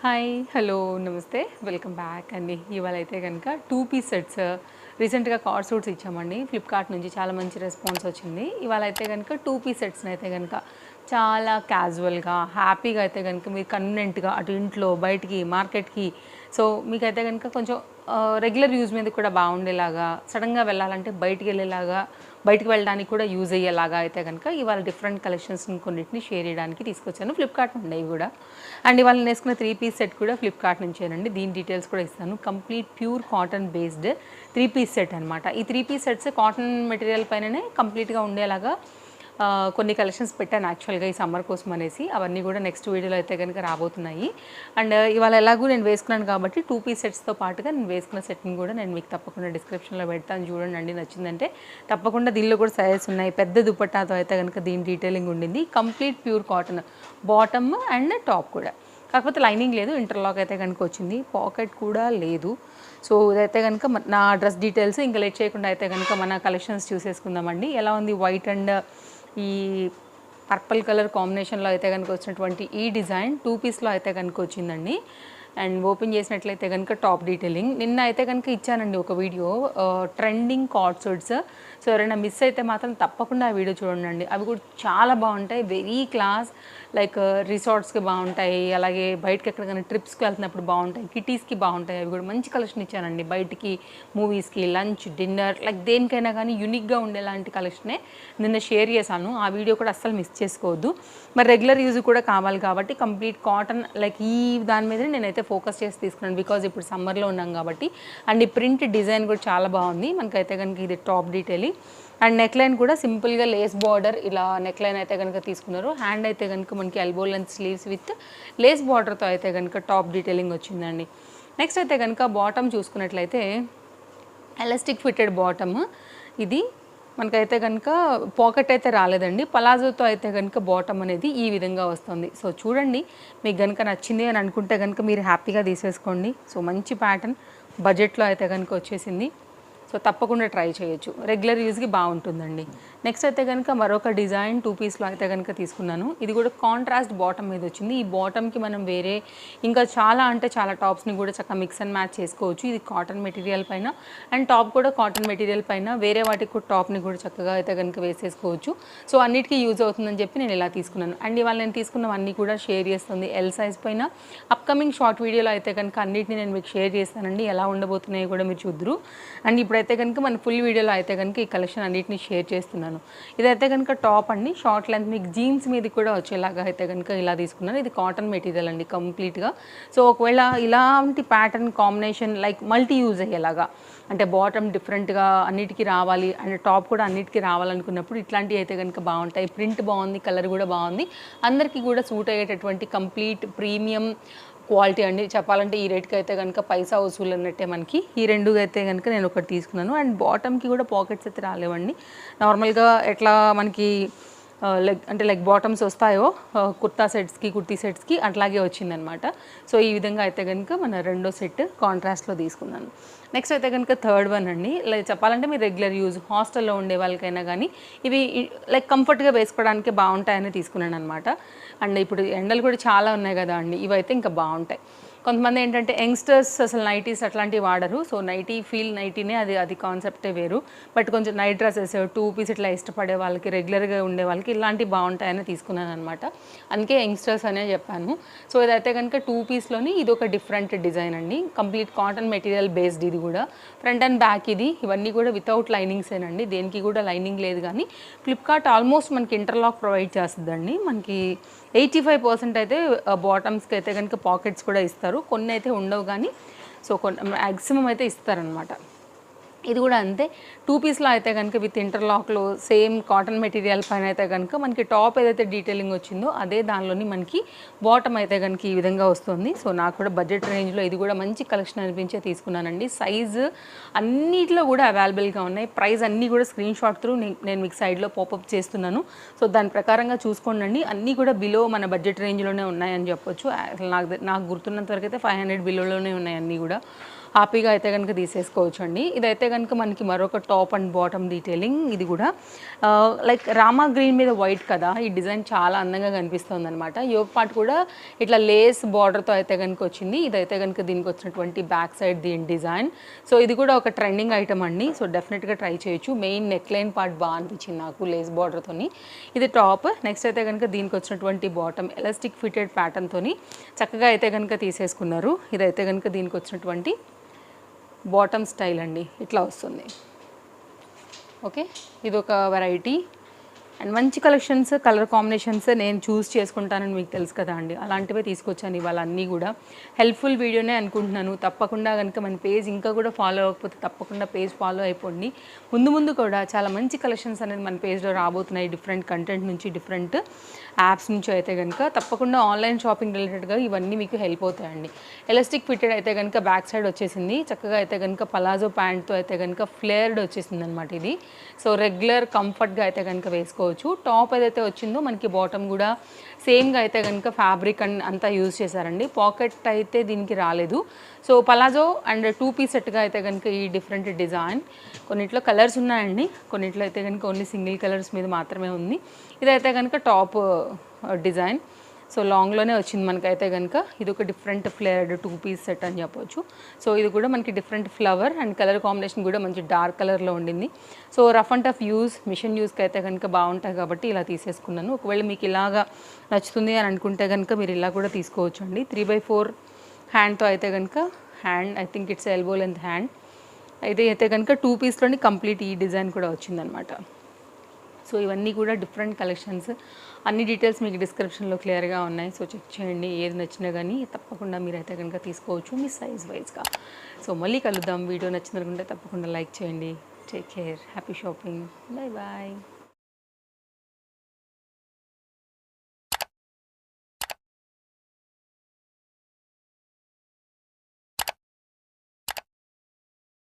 Hi hello నమస్తే welcome back అండి. ఇవాళ అయితే కనుక 2 పీస్ సెట్స్ రీసెంట్గా కార్డ్ సూట్స్ ఇచ్చామండి ఫ్లిప్కార్ట్ నుంచి. చాలా మంచి రెస్పాన్స్ వచ్చింది. ఇవాళ అయితే కనుక 2 పీస్ సెట్స్ని అయితే కనుక చాలా క్యాజువల్గా హ్యాపీగా అయితే కనుక మీరు కన్వీనెంట్గా అటు ఇంట్లో బయటికి మార్కెట్కి సో మీకైతే కనుక కొంచెం రెగ్యులర్ యూజ్ మీద కూడా బాగుండేలాగా, సడన్గా వెళ్ళాలంటే బయటికి వెళ్ళేలాగా, బయటికి వెళ్ళడానికి కూడా యూజ్ అయ్యేలాగా అయితే కనుక ఇవాళ డిఫరెంట్ కలెక్షన్స్ని కొన్నిటిని షేర్ చేయడానికి తీసుకొచ్చాను. ఫ్లిప్కార్ట్ ఉండేవి కూడా. అండ్ ఇవాళ నేసుకున్న 3 పీస్ సెట్ కూడా ఫ్లిప్కార్ట్ నుంచేనండి. దీని డీటెయిల్స్ కూడా ఇస్తాను. Complete pure cotton based 3 piece set అనమాట. ఈ 3 పీస్ సెట్స్ కాటన్ మెటీరియల్ పైననే కంప్లీట్గా ఉండేలాగా కొన్ని కలెక్షన్స్ పెట్టాను యాక్చువల్గా ఈ సమ్మర్ కోసం అనేసి. అవన్నీ కూడా నెక్స్ట్ వీడియోలో అయితే కనుక రాబోతున్నాయి. అండ్ ఇవాళ ఎలాగూ నేను వేసుకున్నాను కాబట్టి 2 పీస్ సెట్స్తో పాటుగా నేను వేసుకున్న సెట్ని కూడా నేను మీకు తప్పకుండా డిస్క్రిప్షన్లో పెడతాను. చూడండి, నచ్చిందంటే తప్పకుండా దీనిలో కూడా సైజెస్ ఉన్నాయి. పెద్ద దుపట్టాతో అయితే కనుక దీని డీటెయిలింగ్ ఉండింది. Complete pure cotton bottom and top కూడా, కాకపోతే లైనింగ్ లేదు, ఇంటర్లాక్ అయితే కనుక వచ్చింది. పాకెట్ కూడా లేదు. సో ఇదైతే కనుక నా డ్రెస్ డీటెయిల్స్ ఇంకా లేట్ చేయకుండా అయితే కనుక మన కలెక్షన్స్ చూసేసుకుందామండి. ఎలా ఉంది వైట్ అండ్ ఈ పర్పుల్ కలర్ కాంబినేషన్లో అయితే కనుక వచ్చినటువంటి ఈ డిజైన్ 2 పీస్లో అయితే కనుక వచ్చిందండి. అండ్ ఓపెన్ చేసినట్లయితే కనుక టాప్ డీటెయిలింగ్ నిన్న అయితే కనుక ఇచ్చానండి ఒక video trending card suits. So ఎవరైనా మిస్ అయితే మాత్రం తప్పకుండా ఆ వీడియో చూడండి. అవి కూడా చాలా బాగుంటాయి, వెరీ క్లాస్. లైక్ రిసార్ట్స్కి బాగుంటాయి, అలాగే బయటకి ఎక్కడికైనా ట్రిప్స్కి వెళ్తున్నప్పుడు బాగుంటాయి, కిటీస్కి బాగుంటాయి. అవి కూడా మంచి కలెక్షన్ ఇచ్చానండి. బయటికి మూవీస్కి, లంచ్, డిన్నర్, లైక్ దేనికైనా కానీ యూనిక్గా ఉండేలాంటి కలెక్షనే నిన్న షేర్ చేశాను. ఆ వీడియో కూడా అస్సలు మిస్ చేసుకోవద్దు. మరి రెగ్యులర్ యూజ్ కూడా కావాలి కాబట్టి కంప్లీట్ కాటన్ లైక్ ఈ దాని మీదనే నేనైతే ఫోకస్ చేసి తీసుకున్నాను. బికాజ్ ఇప్పుడు సమ్మర్లో ఉన్నాం కాబట్టి. అండ్ ఈ ప్రింట్ డిజైన్ కూడా చాలా బాగుంది. మనకైతే కనుక ఇది top detailing. And neck line కూడా సింపుల్గా లేస్ బార్డర్ ఇలా నెక్ లైన్ అయితే కనుక తీసుకున్నారు. హ్యాండ్ అయితే కనుక మనకి elbow length sleeves with lace బార్డర్తో అయితే కనుక టాప్ డీటెయిలింగ్ వచ్చిందండి. నెక్స్ట్ అయితే కనుక బాటమ్ చూసుకున్నట్లయితే ఎలాస్టిక్ ఫిట్టెడ్ బాటమ్. ఇది మనకైతే కనుక పాకెట్ అయితే రాలేదండి. పలాజోతో అయితే కనుక బాటమ్ అనేది ఈ విధంగా వస్తుంది. సో చూడండి, మీకు కనుక నచ్చింది అని అనుకుంటే కనుక మీరు హ్యాపీగా తీసేసుకోండి. సో మంచి ప్యాటర్న్ బడ్జెట్లో అయితే కనుక వచ్చేసింది. సో తప్పకుండా ట్రై చేయొచ్చు, రెగ్యులర్ యూజ్కి బాగుంటుందండి. నెక్స్ట్ అయితే కనుక మరొక డిజైన్ 2 పీస్లో అయితే కనుక తీసుకున్నాను. ఇది కూడా కాంట్రాస్ట్ బాటమ్ మీద వచ్చింది. ఈ బాటమ్కి మనం వేరే ఇంకా చాలా అంటే చాలా టాప్స్ని కూడా చక్కగా మిక్స్ అండ్ మ్యాచ్ చేసుకోవచ్చు. ఇది కాటన్ మెటీరియల్ పైన అండ్ టాప్ కూడా కాటన్ మెటీరియల్ పైన వేరే వాటికి కూడా టాప్ని కూడా చక్కగా అయితే కనుక వేసేసుకోవచ్చు. సో అన్నిటికీ యూజ్ అవుతుందని చెప్పి నేను ఇలా తీసుకున్నాను. అండ్ ఇవాళ నేను తీసుకున్నవన్నీ కూడా షేర్ చేస్తుంది ఎల్ సైజ్ పైన. అప్కమింగ్ షార్ట్ వీడియోలో అయితే కనుక అన్నిటిని నేను మీకు షేర్ చేస్తానండి. ఎలా ఉండబోతున్నాయో కూడా మీరు చూద్దరు. అండ్ ఇప్పుడైతే కనుక మన ఫుల్ వీడియోలో అయితే కనుక ఈ కలెక్షన్ అన్నిటిని షేర్ చేస్తున్నాను. ఇదైతే కనుక టాప్ అండి, షార్ట్ లెంత్ మీకు జీన్స్ మీద కూడా వచ్చేలాగా అయితే కనుక ఇలా తీసుకున్నాను. ఇది కాటన్ మెటీరియల్ అండి కంప్లీట్గా. సో ఒకవేళ ఇలాంటి pattern combination like multi use అయ్యేలాగా, అంటే బాటమ్ డిఫరెంట్గా అన్నిటికీ రావాలి అండ్ టాప్ కూడా అన్నిటికీ రావాలనుకున్నప్పుడు ఇట్లాంటివి అయితే కనుక బాగుంటాయి. ప్రింట్ బాగుంది, కలర్ కూడా బాగుంది, అందరికీ కూడా సూట్ అయ్యేటటువంటి కంప్లీట్ ప్రీమియం క్వాలిటీ అండి. చెప్పాలంటే ఈ రేట్కి అయితే కనుక పైసా వసూలు అన్నట్టే మనకి. ఈ రెండు అయితే కనుక నేను ఒకటి తీసుకున్నాను. అండ్ బాటమ్కి కూడా పాకెట్స్ అయితే రాలేవండి. నార్మల్గా ఎట్లా మనకి లెగ్ బాటమ్స్ వస్తాయో కుర్తా సెట్స్కి, కుర్తీ సెట్స్కి అట్లాగే వచ్చిందనమాట. సో ఈ విధంగా అయితే కనుక మన రెండో సెట్ కాంట్రాస్ట్లో తీసుకున్నాను. నెక్స్ట్ అయితే కనుక థర్డ్ వన్ అండి. లైక్ చెప్పాలంటే మీరు రెగ్యులర్ యూజ్ హాస్టల్లో ఉండే వాళ్ళకైనా కానీ ఇవి లైక్ కంఫర్ట్గా వేసుకోవడానికి బాగుంటాయని తీసుకున్నాను అనమాట. అండ్ ఇప్పుడు ఎండలు కూడా చాలా ఉన్నాయి కదా అండి, ఇవైతే ఇంకా బాగుంటాయి. కొంతమంది ఏంటంటే యంగ్స్టర్స్ అసలు నైటీస్ అట్లాంటివి వాడరు. సో నైటీ ఫీల్ నైటీనే అది కాన్సెప్టే వేరు. బట్ కొంచెం నైట్ డ్రెస్సెస్ 2 పీస్ ఇట్లా ఇష్టపడే వాళ్ళకి, రెగ్యులర్గా ఉండే వాళ్ళకి ఇలాంటివి బాగుంటాయని తీసుకున్నాను అనమాట. అందుకే యంగ్స్టర్స్ అనే చెప్పాను. సో ఇదైతే కనుక 2 పీస్లోని ఇది ఒక డిఫరెంట్ డిజైన్ అండి. కంప్లీట్ కాటన్ మెటీరియల్ బేస్డ్ ఇది కూడా. ఫ్రంట్ అండ్ బ్యాక్ ఇవన్నీ కూడా వితౌట్ లైనింగ్సేనండి. దేనికి కూడా లైనింగ్ లేదు. కానీ ఫ్లిప్కార్ట్ ఆల్మోస్ట్ మనకి ఇంటర్లాక్ ప్రొవైడ్ చేస్తుందండి. మనకి 85% అయితే బాటమ్స్కి అయితే కనుక పాకెట్స్ కూడా ఇస్తారు. కొన్ని అయితే ఉండవు కానీ సో మ్యాక్సిమం అయితే ఇస్తారనమాట. ఇది కూడా అంతే. 2 పీస్లో అయితే కనుక విత్ ఇంటర్లాక్లో సేమ్ కాటన్ మెటీరియల్ పైన అయితే కనుక మనకి టాప్ ఏదైతే డీటెయిలింగ్ వచ్చిందో అదే దానిలోని మనకి బాటమ్ అయితే కనుక ఈ విధంగా వస్తుంది. సో నాకు కూడా బడ్జెట్ రేంజ్లో ఇది కూడా మంచి కలెక్షన్ అనిపించే తీసుకున్నానండి. సైజు అన్నిటిలో కూడా అవైలబుల్గా ఉన్నాయి. ప్రైస్ అన్నీ కూడా స్క్రీన్ షాట్ త్రూ నేను మీకు సైడ్లో పాపప్ చేస్తున్నాను. సో దాని ప్రకారంగా చూసుకోండి. అన్నీ కూడా బిలో మన బడ్జెట్ రేంజ్లోనే ఉన్నాయని చెప్పొచ్చు. నాకు గుర్తున్నంత వరకు అయితే 500 బిలోలోనే ఉన్నాయి అన్నీ కూడా. హ్యాపీగా అయితే కనుక తీసేసుకోవచ్చు అండి. ఇదైతే కనుక మనకి మరొక టాప్ అండ్ బాటమ్ డీటెయిలింగ్. ఇది కూడా లైక్ రామా గ్రీన్ మీద వైట్ కదా, ఈ డిజైన్ చాలా అందంగా కనిపిస్తుంది అనమాట. యోగ్ పార్ట్ కూడా ఇట్లా లేస్ బార్డర్తో అయితే కనుక వచ్చింది. ఇదైతే కనుక దీనికి వచ్చినటువంటి బ్యాక్ సైడ్ దీని డిజైన్. సో ఇది కూడా ఒక ట్రెండింగ్ ఐటమ్ అండి. సో డెఫినెట్గా ట్రై చేయొచ్చు. మెయిన్ నెక్ లైన్ పార్ట్ బాగా అనిపించింది నాకు లేస్ బార్డర్తోని. ఇది టాప్. నెక్స్ట్ అయితే కనుక దీనికి వచ్చినటువంటి బాటమ్ ఎలాస్టిక్ ఫిటెడ్ ప్యాటర్న్తోని చక్కగా అయితే కనుక తీసేసుకున్నారు. ఇదైతే కనుక దీనికి వచ్చినటువంటి బాటమ్ స్టైల్ అండి, ఇట్లా వస్తుంది. ఓకే, ఇది ఒక వెరైటీ అండ్ మంచి కలెక్షన్స్, కలర్ కాంబినేషన్స్ నేను చూస్ చేసుకుంటానని మీకు తెలుసు కదా అండి. అలాంటివే తీసుకొచ్చాను ఇవాళ అన్నీ కూడా. హెల్ప్ఫుల్ వీడియోనే అనుకుంటున్నాను. తప్పకుండా కనుక మన పేజ్ ఇంకా కూడా ఫాలో అవ్వకపోతే తప్పకుండా పేజ్ ఫాలో అయిపోండి. ముందు కూడా చాలా మంచి కలెక్షన్స్ అనేది మన పేజ్లో రాబోతున్నాయి. డిఫరెంట్ కంటెంట్ నుంచి, డిఫరెంట్ యాప్స్ నుంచి అయితే కనుక తప్పకుండా ఆన్లైన్ షాపింగ్ రిలేటెడ్గా ఇవన్నీ మీకు హెల్ప్ అవుతాయండి. ఎలాస్టిక్ ఫిటెడ్ అయితే కనుక బ్యాక్ సైడ్ వచ్చేసింది. చక్కగా అయితే కనుక పలాజో ప్యాంట్తో అయితే కనుక ఫ్లేర్డ్ వచ్చేసింది అనమాట ఇది. సో రెగ్యులర్ కంఫర్ట్గా అయితే కనుక వేసుకోవచ్చు. టాప్ ఏదైతే వచ్చిందో మనకి బాటమ్ కూడా సేమ్గా అయితే కనుక ఫ్యాబ్రిక్ అంతా యూజ్ చేశారండి. పాకెట్ అయితే దీనికి రాలేదు. సో పలాజో అండ్ 2 పీస్ సెట్గా అయితే కనుక ఈ డిఫరెంట్ డిజైన్. కొన్నిట్లో కలర్స్ ఉన్నాయండి, కొన్నిట్లో అయితే కనుక ఓన్లీ సింగిల్ కలర్స్ మీద మాత్రమే ఉంది. ఇదైతే కనుక టాప్ డిజైన్. సో లాంగ్లోనే వచ్చింది మనకైతే కనుక. ఇది ఒక డిఫరెంట్ ఫ్లేర్డ్ 2 పీస్ సెట్ అని చెప్పొచ్చు. సో ఇది కూడా మనకి different flower and colour combination కూడా మంచి డార్క్ కలర్లో ఉండింది. So rough and tough use, machine యూస్కి అయితే కనుక బాగుంటాయి కాబట్టి ఇలా తీసేసుకున్నాను. ఒకవేళ మీకు ఇలాగా నచ్చుతుంది అని అనుకుంటే కనుక మీరు ఇలా కూడా తీసుకోవచ్చు అండి. 3/4 హ్యాండ్తో అయితే కనుక, hand I think it's elbow length hand అయితే కనుక 2 పీస్లోని కంప్లీట్ ఈ డిజైన్ కూడా వచ్చిందనమాట. సో ఇవన్నీ కూడా డిఫరెంట్ కలెక్షన్స్. అన్ని డీటెయిల్స్ మీకు డిస్క్రిప్షన్లో క్లియర్గా ఉన్నాయి. సో చెక్ చేయండి, ఏది నచ్చినా కానీ తప్పకుండా మీరైతే కనుక తీసుకోవచ్చు మీ సైజ్ వైజ్గా. సో మళ్ళీ కలుద్దాం. వీడియో నచ్చిందనుకుంటే తప్పకుండా లైక్ చేయండి. Take care, happy shopping, bye bye.